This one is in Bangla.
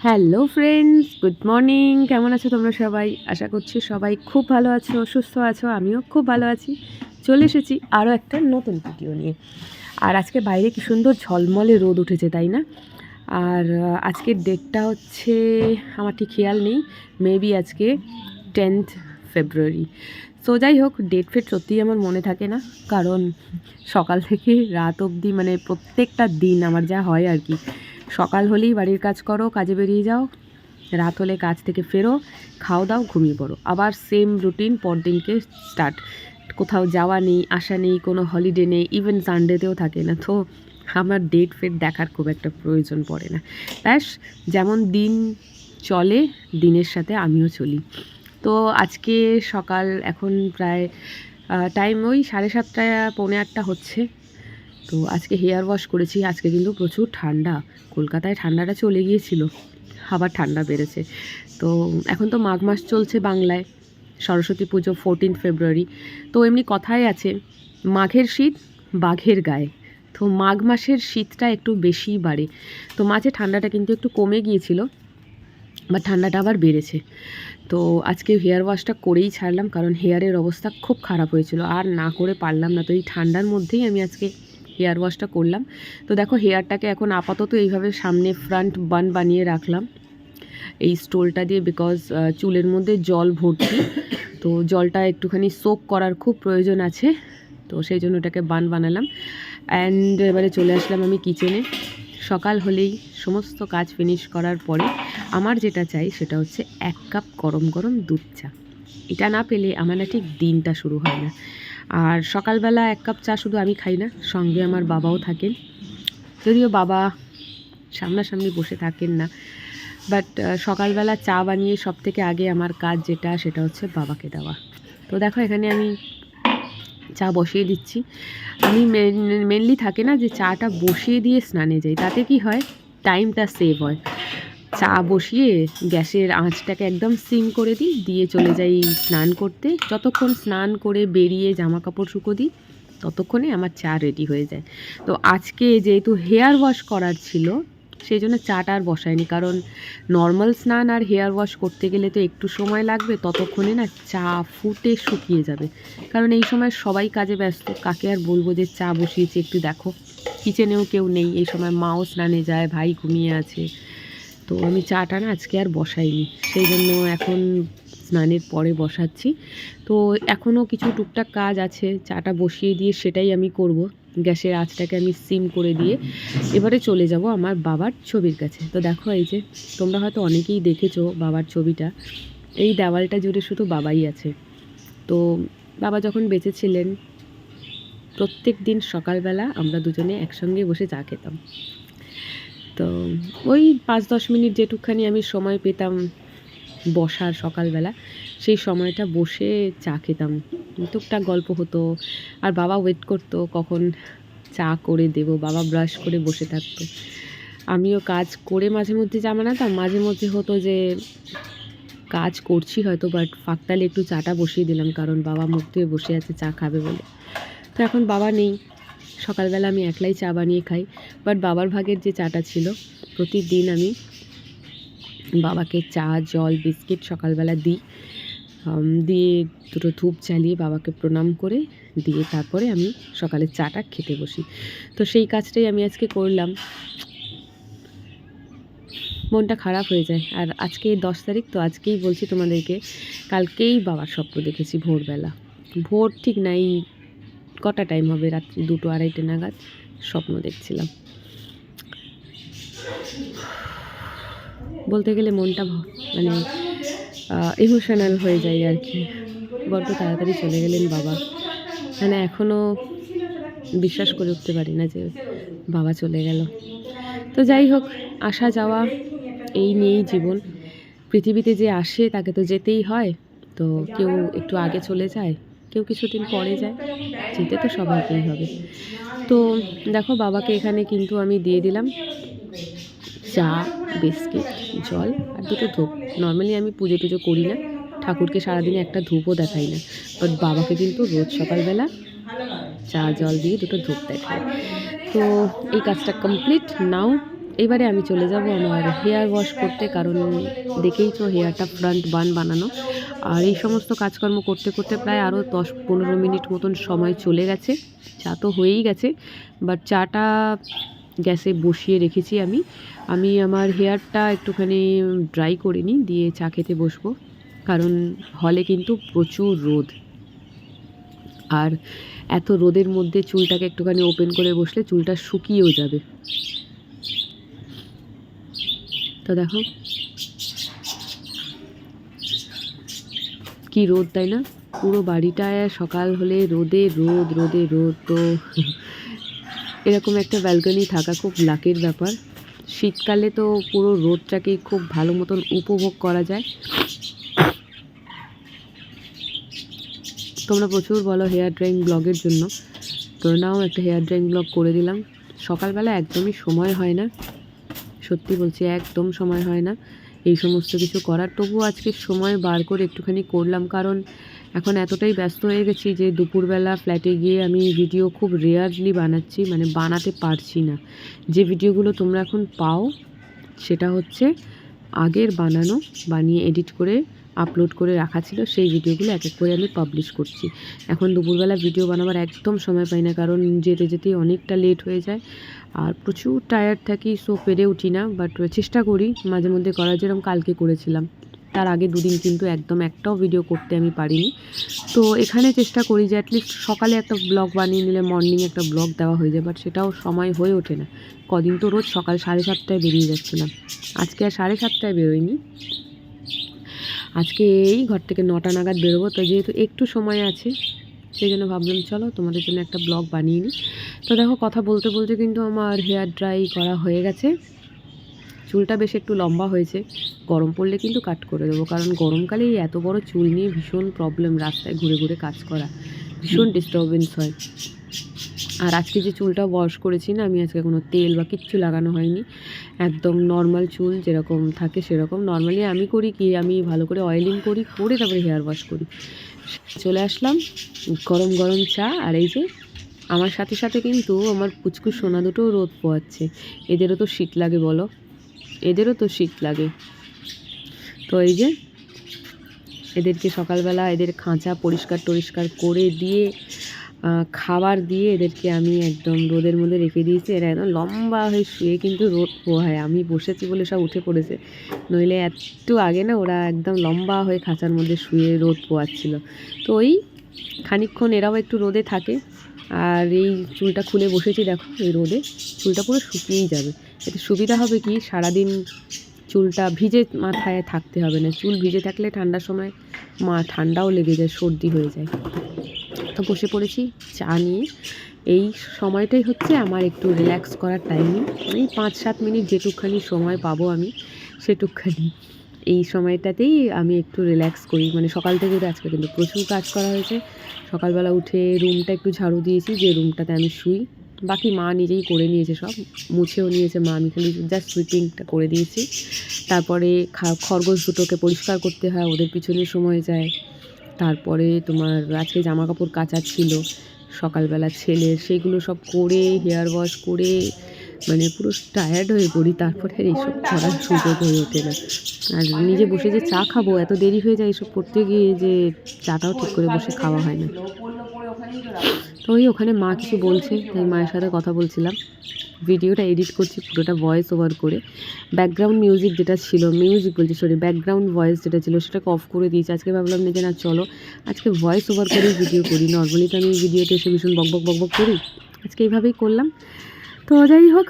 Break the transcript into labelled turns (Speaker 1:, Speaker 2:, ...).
Speaker 1: Hello friends, good morning. কেমন আছো তোমরা সবাই? আশা করছি সবাই খুব ভালো আছো, সুস্থ আছো। আমিও খুব ভালো আছি। চলে এসেছি আরও একটা নতুন ভিডিও নিয়ে। আর আজকে বাইরে কি সুন্দর ঝলমলে রোদ উঠেছে, তাই না? আর আজকের ডেটটা হচ্ছে আমার ঠিক খেয়াল নেই, মেবি আজকে 10th ফেব্রুয়ারি। সো যাই হোক, ডেট ফেট সত্যিই আমার মনে থাকে না, কারণ সকাল থেকে রাত অবধি মানে প্রত্যেকটা দিন আমার যা হয় আর কি, সকাল হলেই বাড়ির কাজ করো, কাজে বেরিয়ে যাও, রাত হলে কাজ থেকে ফেরো, খাও দাও, ঘুমিয়ে পড়ো, আবার সেম রুটিন পরদিনকে স্টার্ট। কোথাও যাওয়া নেই, আসা নেই, কোনো হলিডে নেই, ইভেন সানডেতেও থাকে না। তো আমার ডেট ফেট দেখার খুব একটা প্রয়োজন পড়ে না। ব্যাস, যেমন দিন চলে দিনের সাথে আমিও চলি। তো আজকে সকাল এখন প্রায় টাইম ওই 7:30 পৌনে 8টা হচ্ছে। তো আজকে হেয়ার ওয়াশ করেছি। আজকে কিন্তু প্রচুর ঠান্ডা, কলকাতায় ঠান্ডাটা চলে গিয়েছিল, আবার ঠান্ডা বেড়েছে। তো এখন তো মাঘ মাস চলছে বাংলায়, সরস্বতী পুজো 14 ফেব্রুয়ারি। তো এমনি কথাই আছে, মাঘের শীত বাঘের গায়ে। তো মাঘ মাসের শীতটা একটু বেশিই বাড়ে। তো মাঝে ঠান্ডাটা কিন্তু একটু কমে গিয়েছিল, বা ঠান্ডাটা আবার বেড়েছে। তো আজকে হেয়ার ওয়াশটা করেই ছাড়লাম, কারণ হেয়ারের অবস্থা খুব খারাপ হয়েছিল, আর না করে পারলাম না। তো এই ঠান্ডার মধ্যেই আমি আজকে হেয়ার ওয়াশটা করলাম। তো দেখো, হেয়ারটাকে এখন আপাতত এইভাবে সামনে ফ্রন্ট বান বানিয়ে রাখলাম এই স্টোলটা দিয়ে, বিকজ চুলের মধ্যে জল ভর্তি। তো জলটা একটুখানি সোক করার খুব প্রয়োজন আছে, তো সেই জন্য ওটাকে বান বানালাম। অ্যান্ড এবারে চলে আসলাম আমি কিচেনে। সকাল হলেই সমস্ত কাজ ফিনিশ করার পরে আমার যেটা চাই সেটা হচ্ছে 1 কাপ গরম গরম দুধ চা। এটা না পেলে আমার না ঠিক দিনটা শুরু হয় না। আর সকালবেলা 1 কাপ চা শুধু আমি খাই না, সঙ্গে আমার বাবাও থাকেন। যদিও বাবা সামনাসামনি বসে থাকেন না, বাট সকালবেলা চা বানিয়ে সব থেকে আগে আমার কাজ যেটা, সেটা হচ্ছে বাবাকে দেওয়া। তো দেখো, এখানে আমি চা বসিয়ে দিচ্ছি। আমি মেনলি থাকে না যে চাটা বসিয়ে দিয়ে স্নানে যাই, তাতে কি হয়, টাইমটা সেভ হয়। চা বসিয়ে গ্যাসের আঁচটাকে একদম সিম করে দিই, দিয়ে চলে যাই স্নান করতে। যতক্ষণ স্নান করে বেরিয়ে জামা কাপড় শুকো দিই, ততক্ষণে আমার চা রেডি হয়ে যায়। তো আজকে যেহেতু হেয়ার ওয়াশ করার ছিল, সেই জন্য চাটা আর বসায়নি, কারণ নর্মাল স্নান আর হেয়ার ওয়াশ করতে গেলে তো একটু সময় লাগবে, ততক্ষণে না চা ফুটে শুকিয়ে যাবে। কারণ এই সময় সবাই কাজে ব্যস্ত, কাকে আর বলবো যে চা বসিয়েছি একটু দেখো। কিচেনেও কেউ নেই এই সময়, মাও স্নানে যায়, ভাই ঘুমিয়ে আছে। তো আমি চাটা না আজকে আর বসাইনি, সেই জন্য এখন স্নানের পরে বসাচ্ছি। তো এখনও কিছু টুকটাক কাজ আছে, চাটা বসিয়ে দিয়ে সেটাই আমি করব। গ্যাসের আঁচটাকে আমি সিম করে দিয়ে এবারে চলে যাব আমার বাবার ছবির কাছে। তো দেখো, এই যে তোমরা হয়তো অনেকেই দেখেছো বাবার ছবিটা, এই দেওয়ালটা জুড়ে শুধু বাবাই আছে। তো বাবা যখন বেঁচে ছিলেন, প্রত্যেক দিন সকালবেলা আমরা দুজনে একসঙ্গে বসে চা খেতাম। তো ওই 5-10 মিনিট যেটুকখানি আমি সময় পেতাম বসার সকালবেলা, সেই সময়টা বসে চা খেতাম, টুকটাক গল্প হতো। আর বাবা ওয়েট করতো কখন চা করে দেব। বাবা ব্রাশ করে বসে থাকতো, আমিও কাজ করে মাঝে মধ্যে চা বানাতাম। মাঝে মধ্যে হতো যে কাজ করছি হয়তো, বাট ফাঁকতালে একটু চাটা বসিয়ে দিলাম, কারণ বাবা মুখ ধুয়ে বসে আছে চা খাবে বলে। তো এখন বাবা নেই, সকালবেলা আমি একলাই চা বানিয়ে খাই। বাট বাবার ভাগের যে চাটা ছিল, প্রতিদিন আমি বাবাকে চা, জল, বিস্কিট সকালবেলা দিই। দিয়ে দুটো ধূপ জ্বালিয়ে বাবাকে প্রণাম করে দিয়ে তারপরে আমি সকালে চাটা খেতে বসি। তো সেই কাজটাই আমি আজকে করলাম। মনটা খারাপ হয়ে যায়। আর আজকে 10 তারিখ, তো আজকেই বলছি তোমাদেরকে, কালকেই বাবার স্বপ্ন দেখেছি ভোরবেলা। ভোর ঠিক নাই, কটা টাইম হবে, রাত্রি 2-2-2:30 নাগাদ স্বপ্ন দেখছিলাম। বলতে গেলে মনটা মানে ইমোশনাল হয়ে যায় আর কি। বড্ড তাড়াতাড়ি চলে গেলেন বাবা, মানে এখনও বিশ্বাস করে উঠতে পারি না যে বাবা চলে গেল। তো যাই হোক, আসা যাওয়া এই নিয়েই জীবন। পৃথিবীতে যে আসে তাকে তো যেতেই হয়। তো কেউ একটু আগে চলে যায়, কেউ কিছুদিন পরে যায়, যেতে তো সবাইকেই হবে। তো দেখো, বাবাকে এখানে কিন্তু আমি দিয়ে দিলাম চা, বিস্কিট, জল আর দুটো ধূপ। নর্মালি আমি পুজো টুজো করি না, ঠাকুরকে সারাদিনে একটা ধূপও দেখাই না, বাট বাবাকে কিন্তু রোজ সকালবেলা চা জল দিয়ে দুটো ধূপ দেখাই। তো এই কাজটা কমপ্লিট। নাও এইবারে আমি চলে যাব আমার হেয়ার ওয়াশ করতে, কারণ দেখেই তো হেয়ারটা ফ্রন্ট বান বানানো। আর এই সমস্ত কাজকর্ম করতে করতে প্রায় আরও 10-15 মিনিট মতন সময় চলে গেছে। চা তো হয়েই গেছে, বাট চাটা গ্যাসে বসিয়ে রেখেছি আমি আমার হেয়ারটা একটুখানি ড্রাই করে নিই, দিয়ে চা খেতে বসবো। কারণ হলে কিন্তু প্রচুর রোদ, আর এত রোদের মধ্যে চুলটাকে একটুখানি ওপেন করে বসলে চুলটা শুকিয়েও যাবে। তো দেখো কি রোদ, তাই না? পুরো বাড়িটায় সকাল হলে রোদে রোদ, রোদে রোদ। তো এরকম একটা ব্যালকনি থাকা খুব লাকের ব্যাপার। শীতকালে তো পুরো রোদটাকে খুব ভালো মতন উপভোগ করা যায়। তোমরা প্রচুর বলো হেয়ার ড্রাইং ব্লগের জন্য, তো নাও একটা হেয়ার ড্রাইং ব্লগ করে দিলাম। সকালবেলা একদমই সময় হয় না, সত্যি বলছি একদম সময় হয় না এই সমস্ত কিছু করার। তবুও আজকে সময় বার করে একটুখানি করলাম, কারণ এখন এতটাই ব্যস্ত হয়ে গেছি যে দুপুরবেলা ফ্ল্যাটে গিয়ে আমি ভিডিও খুব রেয়ারলি বানাচ্ছি, মানে বানাতে পারছি না। যে ভিডিওগুলো তোমরা এখন পাও সেটা হচ্ছে আগের বানিয়ে এডিট করে আপলোড করে রাখা ছিল, সেই ভিডিওগুলো এক এক করে আমি পাবলিশ করছি। এখন দুপুরবেলা ভিডিও বানাবার একদম সময় পাই না, কারণ যেতে যেতেই অনেকটা লেট হয়ে যায় আর প্রচুর টায়ার্ড থাকি, সো পেরে উঠি না। বাট চেষ্টা করি মাঝে মধ্যে করার, যেরকম কালকে করেছিলাম। তার আগে দুদিন কিন্তু একদম একটাও ভিডিও করতে আমি পারিনি। তো এখানে চেষ্টা করি যে অ্যাটলিস্ট সকালে একটা ব্লগ বানিয়ে নিলে মর্নিং একটা ব্লগ দেওয়া হয়ে যায়, বাট সেটাও সময় হয়ে ওঠে না। কদিন তো রোজ সকাল 7:30টায় বেরিয়ে যাচ্ছিলাম, আজকে আর 7:30টায় বেরোয়নি। আজকে এই ঘর থেকে 9টা নাগাদ বেরোবো। তো যেহেতু একটু সময় আছে সেই জন্য ভাবলাম চলো তোমাদের জন্য একটা ব্লগ বানিয়ে নিই। তো দেখো কথা বলতে বলতে কিন্তু আমার হেয়ার ড্রাই করা হয়ে গেছে। চুলটা বেশ একটু লম্বা হয়েছে, গরম পড়লে কিন্তু কাট করে দেবো, কারণ গরমকালে এত বড় চুল নিয়ে ভীষণ প্রবলেম, রাস্তায় ঘুরে ঘুরে কাজ করা ভীষণ ডিস্টারবেন্স হয়। আর আজকে যে চুলটা ওয়াশ করেছি না, আমি আজকে কোনো তেল বা কিচ্ছু লাগানো হয়নি, একদম নর্মাল চুল যেরকম থাকে সেরকম। নর্মালি আমি করি কি, আমি ভালো করে অয়েলিং করি, করে তারপরে হেয়ার ওয়াশ করি। চলে আসলাম, গরম গরম চা, আর এই যে আমার সাথে সাথে কিন্তু আমার পুচকু সোনা দুটোও রোদ পোয়াচ্ছে। এদেরও তো শীত লাগে বলো, এদেরও তো শীত লাগে। তো এই যে এদেরকে সকালবেলা এদের খাঁচা পরিষ্কার টরিষ্কার করে দিয়ে খাবার দিয়ে এদেরকে আমি একদম রোদের মধ্যে রেখে দিয়েছি। এরা একদম লম্বা হয়ে শুয়ে কিন্তু রোদ পোহায়। আমি বসেছি বলে সব উঠে পড়েছে, নইলে একটু আগে না ওরা একদম লম্বা হয়ে খাঁচার মধ্যে শুয়ে রোদ পোয়াচ্ছিল। তো ওই খানিকক্ষণ এরাও একটু রোদে থাকে। আর এই চুলটা খুলে বসেছি, দেখো এই রোদে চুলটা পুরো শুকিয়েই যাবে। এতে সুবিধা হবে কি, সারাদিন চুলটা ভিজে মাথায় থাকতে হবে না। চুল ভিজে থাকলে ঠান্ডার সময় ঠান্ডাও লেগে যায়, সর্দি হয়ে যায়। তো বসে পড়েছি চা নিয়ে। এই সময়টাই হচ্ছে আমার একটু রিল্যাক্স করার টাইমিং। এই 5-7 মিনিট যেটুকখানি সময় পাবো আমি, সেটুকখানি এই সময়টাতেই আমি একটু রিল্যাক্স করি। মানে সকাল থেকে আজকে কিন্তু প্রচুর কাজ করা হয়েছে। সকালবেলা উঠে রুমটা একটু ঝাড়ু দিয়েছি, যে রুমটাতে আমি শুই। বাকি মা নিজেই করে নিয়েছে, সব মুছেও নিয়েছে মা, আমি খালি জাস্ট সুইপিংটা করে দিয়েছি। তারপরে খরগোশ দুটোকে পরিষ্কার করতে হয়, ওদের পিছনে সময় যায়। তারপরে তোমার আজকে জামা কাপড় কাচার ছিল সকালবেলা ছেলের, সেগুলো সব করে হেয়ার ওয়াশ করে মানে পুরো টায়ার্ড হয়ে পড়ি। তারপরে আর এইসব করার সুযোগ হয়ে ওঠে না। আর নিজে বসে যে চা খাবো, এত দেরি হয়ে যায় এইসব করতে গিয়ে, যে চাটাও ঠিক করে বসে খাওয়া হয় না। তো ওখানে মা কিছু বলছে, তাই মায়ের সাথে কথা বলছিলাম। ভিডিওটা এডিট করছি পুরোটা ভয়েস ওভার করে। ব্যাকগ্রাউন্ড মিউজিক যেটা ছিল, ব্যাকগ্রাউন্ড ভয়েস যেটা ছিল সেটাকে অফ করে দিয়েছি। আজকে ভাবলাম যে না চলো আজকে ভয়েস ওভার করেই ভিডিও করি। নর্মালি তো আমি ভিডিওতে এসে ভীষণ বকবক করি, আজকে এইভাবেই করলাম। তো যাই হোক,